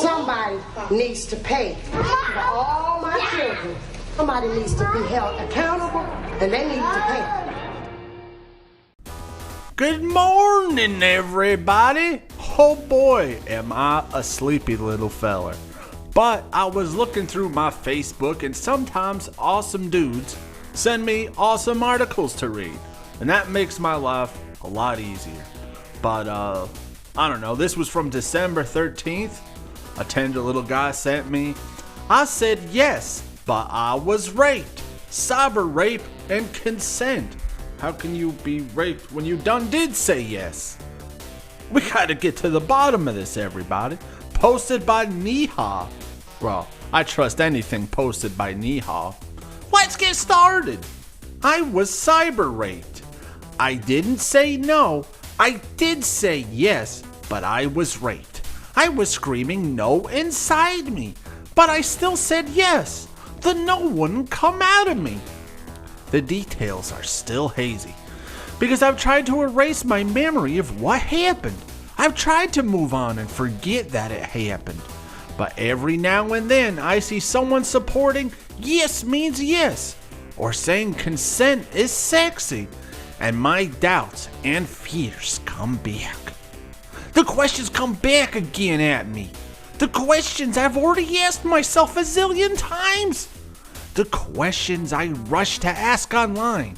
Somebody needs to pay for all my children. Somebody needs to be held accountable, and they need to pay. Good morning, everybody. Oh boy, am I a sleepy little feller. But I was looking through my Facebook, and sometimes awesome dudes send me awesome articles to read. And that makes my life a lot easier. But, I don't know, this was from December 13th. A tender little guy sent me. I said yes, but I was raped. Cyber rape and consent. How can you be raped when you done did say yes? We gotta get to the bottom of this, everybody. Posted by Neha. Well, I trust anything posted by Neha. Let's get started. I was cyber raped. I didn't say no. I did say yes, but I was raped. I was screaming no inside me, but I still said yes. The no wouldn't come out of me. The details are still hazy because I've tried to erase my memory of what happened. I've tried to move on and forget that it happened. But every now and then I see someone supporting yes means yes, or saying consent is sexy, and my doubts and fears come back. The questions come back again at me. The questions I've already asked myself a zillion times. The questions I rushed to ask online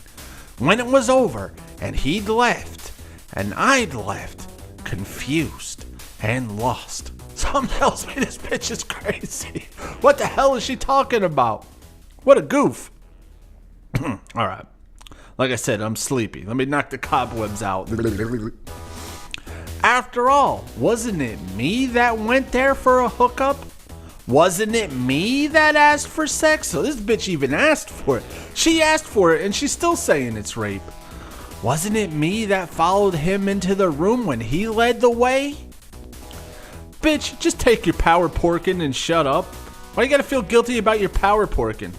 when it was over and he'd left and I'd left confused and lost. Something tells me this bitch is crazy. What the hell is she talking about? What a goof. Alright. Like I said, I'm sleepy. Let me knock the cobwebs out. After all, wasn't it me that went there for a hookup? Wasn't it me that asked for sex? So this bitch even asked for it. She asked for it and she's still saying it's rape. Wasn't it me that followed him into the room when he led the way? Bitch, just take your power porking and shut up. Why you gotta feel guilty about your power porking?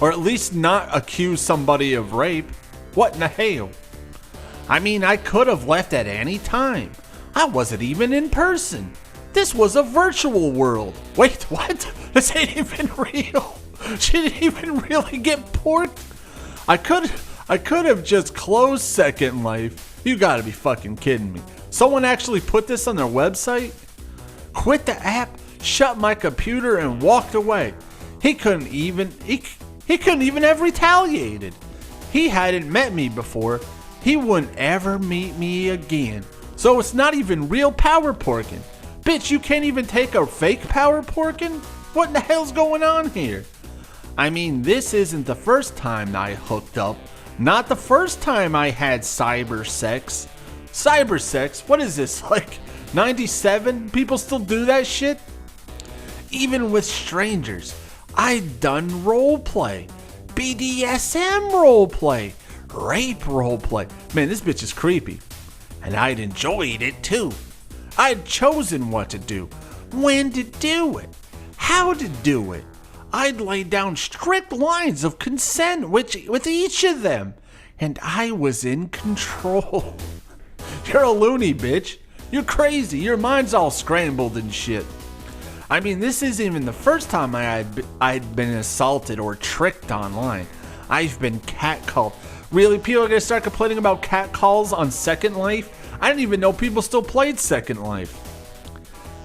Or at least not accuse somebody of rape. What in the hell? I mean, I could have left at any time. I wasn't even in person. This was a virtual world. Wait, what? This ain't even real. She didn't even really get porked. I could have just closed Second Life. You gotta be fucking kidding me. Someone actually put this on their website? Quit the app, shut my computer, and walked away. He couldn't even have retaliated. He hadn't met me before. He wouldn't ever meet me again. So it's not even real power porking. Bitch, you can't even take a fake power porking? What in the hell's going on here? I mean, this isn't the first time I hooked up. Not the first time I had cyber sex. Cyber sex? What is this, like 97? People still do that shit? Even with strangers. I'd done roleplay. BDSM roleplay. Rape roleplay. Man, this bitch is creepy. And I'd enjoyed it too. I'd chosen what to do, when to do it, how to do it. I'd laid down strict lines of consent with each of them. And I was in control. You're a loony, bitch. You're crazy. Your mind's all scrambled and shit. I mean, this isn't even the first time I'd been assaulted or tricked online. I've been catcalled. Really, people are gonna start complaining about catcalls on Second Life? I didn't even know people still played Second Life.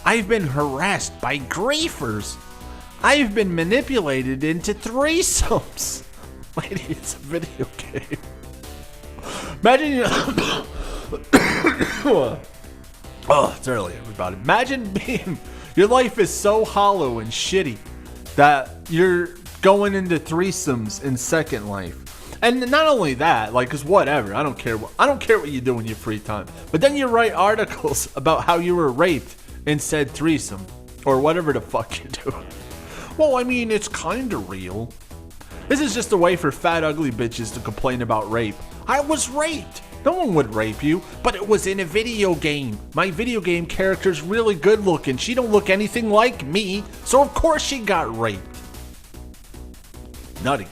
I've been harassed by griefers. I've been manipulated into threesomes. Lady, it's a video game. Imagine you... Oh, it's early, everybody. Imagine being... Your life is so hollow and shitty that you're going into threesomes in Second Life. And not only that, like, cause whatever, I don't care what you do in your free time. But then you write articles about how you were raped in said threesome, or whatever the fuck you do. Well, I mean, it's kinda real. This is just a way for fat ugly bitches to complain about rape. I was raped. No one would rape you, but it was in a video game. My video game character's really good looking. She don't look anything like me, so of course she got raped. Nutty.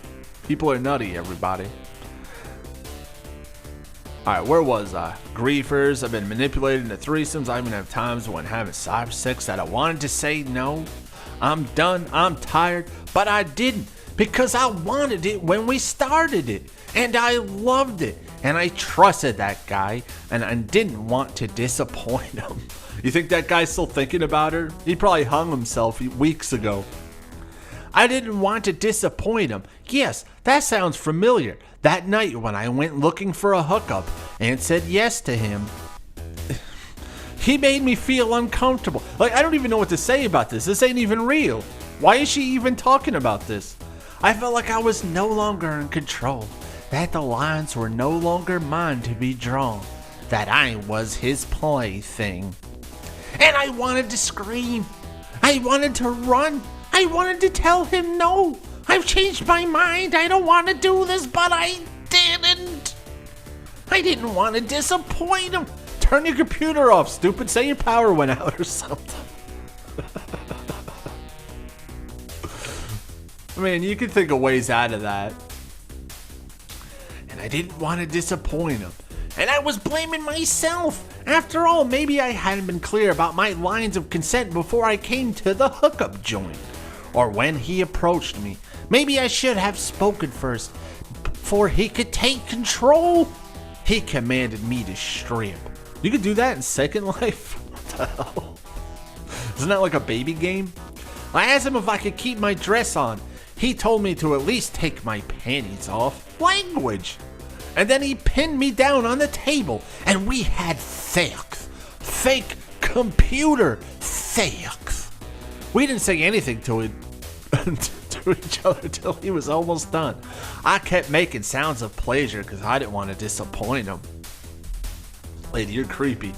People are nutty, everybody. Alright, where was I? Griefers, I've been manipulated into threesomes. I even have times when having cyber sex that I wanted to say no. I'm done, I'm tired, but I didn't because I wanted it when we started it. And I loved it. And I trusted that guy and I didn't want to disappoint him. You think that guy's still thinking about her? He probably hung himself weeks ago. I didn't want to disappoint him. Yes, that sounds familiar. That night when I went looking for a hookup and said yes to him, he made me feel uncomfortable. Like, I don't even know what to say about this. This ain't even real. Why is she even talking about this? I felt like I was no longer in control. That the lines were no longer mine to be drawn. That I was his plaything. And I wanted to scream. I wanted to run. I wanted to tell him no. I've changed my mind. I don't want to do this, but I didn't. I didn't want to disappoint him. Turn your computer off, stupid. Say your power went out or something. I mean, you can think of ways out of that. And I didn't want to disappoint him. And I was blaming myself. After all, maybe I hadn't been clear about my lines of consent before I came to the hookup joint. Or when he approached me. Maybe I should have spoken first before he could take control. He commanded me to strip. You could do that in Second Life? What the hell? Isn't that like a baby game? I asked him if I could keep my dress on. He told me to at least take my panties off. Language. And then he pinned me down on the table and we had fake computer sex. We didn't say anything to it. To each other until he was almost done. I kept making sounds of pleasure because I didn't want to disappoint him. Lady, you're creepy.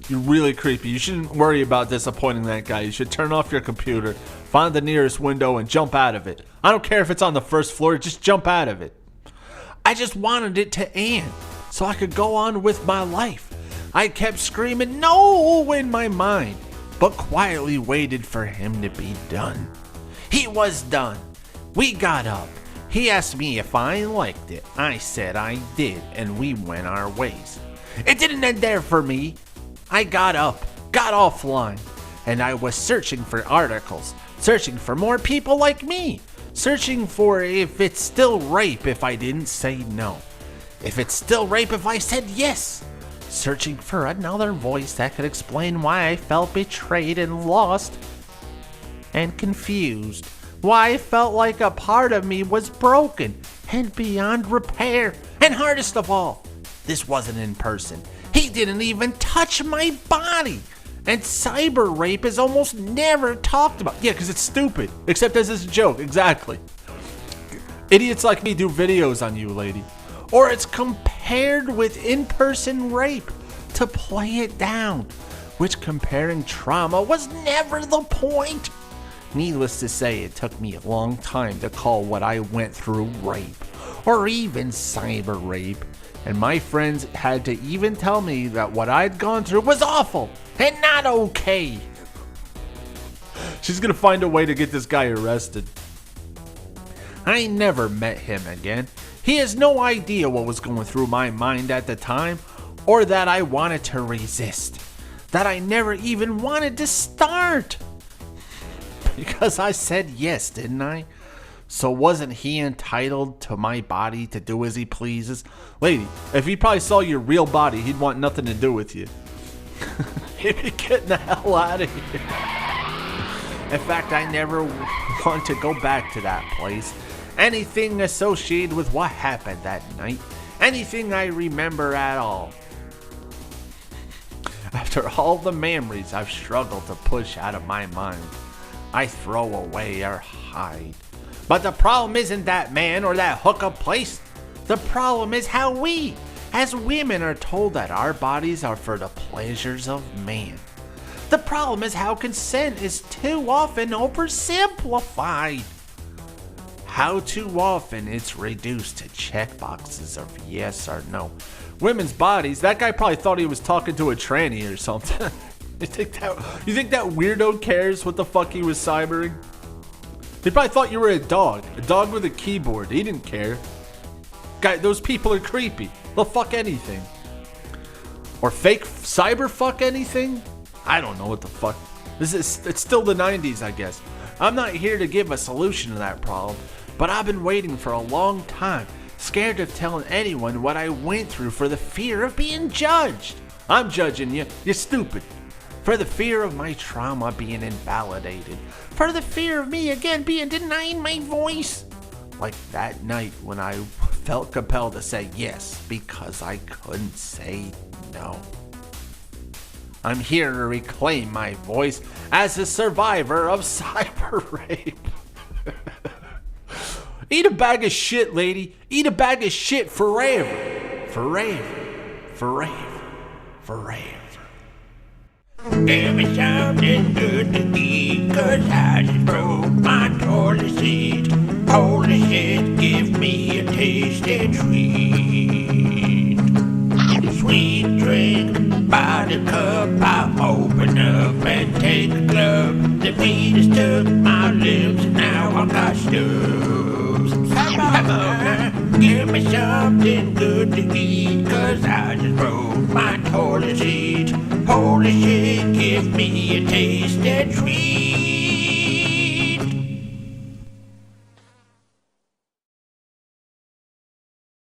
You're really creepy. You shouldn't worry about disappointing that guy. You should turn off your computer, find the nearest window, and jump out of it. I don't care if it's on the first floor, just jump out of it. I just wanted it to end so I could go on with my life. I kept screaming no in my mind, but quietly waited for him to be done. He was done. We got up. He asked me if I liked it. I said I did, and we went our ways. It didn't end there for me. I got up, got offline, and I was searching for articles, searching for more people like me, searching for if it's still rape if I didn't say no, if it's still rape if I said yes, searching for another voice that could explain why I felt betrayed and lost and confused, why I felt like a part of me was broken and beyond repair, and hardest of all, this wasn't in person. He didn't even touch my body. And cyber rape is almost never talked about. Yeah, because it's stupid. Except as a joke. Exactly. Idiots like me do videos on you, lady. Or it's compared with in-person rape to play it down. Which comparing trauma was never the point. Needless to say, it took me a long time to call what I went through rape. Or even cyber rape. And my friends had to even tell me that what I'd gone through was awful and not okay. She's gonna find a way to get this guy arrested. I never met him again. He has no idea what was going through my mind at the time, or that I wanted to resist. That I never even wanted to start. Because I said yes, didn't I? So wasn't he entitled to my body to do as he pleases? Lady, if he probably saw your real body, he'd want nothing to do with you. He'd be getting the hell out of here. In fact, I never want to go back to that place. Anything associated with what happened that night. Anything I remember at all. After all the memories I've struggled to push out of my mind, I throw away or hide. But the problem isn't that man or that hookup place. The problem is how we, as women, are told that our bodies are for the pleasures of man. The problem is how consent is too often oversimplified. How too often it's reduced to checkboxes of yes or no. Women's bodies, that guy probably thought he was talking to a tranny or something. You think that weirdo cares what the fuck he was cybering? He probably thought you were a dog with a keyboard. He didn't care. Those people are creepy. They'll fuck anything. Or fake cyber fuck anything? I don't know what the fuck. It's still the 90s, I guess. I'm not here to give a solution to that problem, but I've been waiting for a long time, scared of telling anyone what I went through for the fear of being judged. I'm judging you. You're stupid. For the fear of my trauma being invalidated. For the fear of me again being denied my voice. Like that night when I felt compelled to say yes because I couldn't say no. I'm here to reclaim my voice as a survivor of cyber rape. Eat a bag of shit, lady. Eat a bag of shit forever. Forever. Forever. Forever. Give me something good to eat, 'cause I just broke my toilet seat. Holy shit, give me a tasty treat. Sweet drink by the cup, I open up and take a glug. The beat has took my lips and now I got stubs. Come on, give me something good to eat, 'cause I just broke my toilet seat. Holy shit, give me a tasty treat.